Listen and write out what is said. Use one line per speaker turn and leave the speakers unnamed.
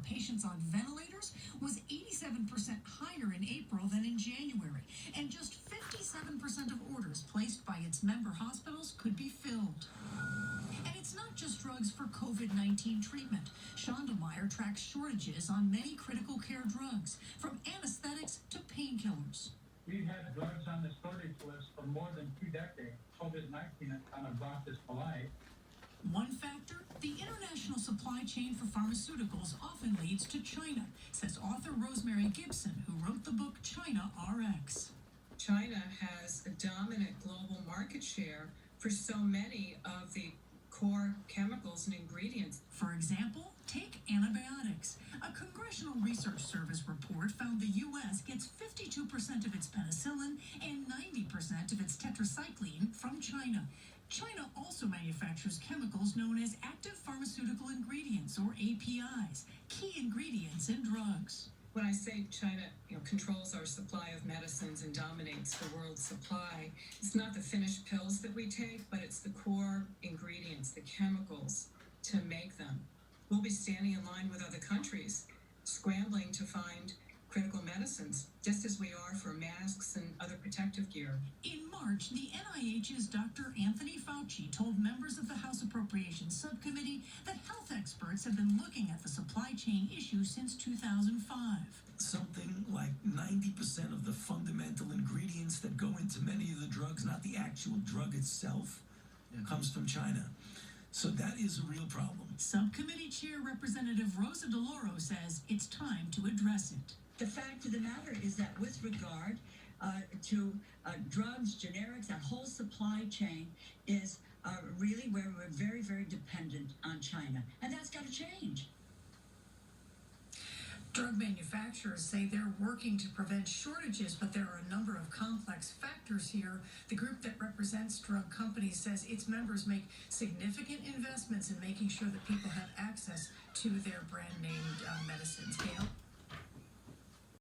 patients on ventilators was 87% higher in April than in January, and just 57% of orders placed by its member hospitals could be filled. And it's not just drugs for COVID-19 treatment. Schondelmeyer tracks shortages on many critical care drugs, from anesthetics to painkillers.
We've had drugs on the shortage list for more than 2 decades. COVID-19 has kind of brought this to light.
One factor, the international supply chain for pharmaceuticals often leads to China, says author Rosemary Gibson, who wrote the book China RX.
China has a dominant global market share for so many of the core chemicals and ingredients.
For example, take antibiotics. A Congressional Research Service report found the U.S. gets 52% of its penicillin and 90% of its tetracycline from China. China also manufactures chemicals known as active pharmaceutical ingredients, or APIs, key ingredients in drugs.
When I say China, controls our supply of medicines and dominates the world's supply, it's not the finished pills that we take, but it's the core ingredients, the chemicals to make them. We'll be standing in line with other countries, scrambling to find critical medicines, just as we are for masks and other protective gear.
In March, the NIH's Dr. Anthony Fauci told members of the House Appropriations Subcommittee that health experts have been looking at the supply chain issue since 2005.
Something like 90% of the fundamental ingredients that go into many of the drugs, not the actual drug itself, comes from China. So that is a real problem.
Subcommittee Chair Representative Rosa DeLauro says it's time to address it.
The fact of the matter is that with regard to drugs, generics, that whole supply chain is really where we're very, very dependent on China. And that's got to change.
Drug manufacturers say they're working to prevent shortages, but there are a number of complex factors here. The group that represents drug companies says its members make significant investments in making sure that people have access to their brand-named medicines. Gail?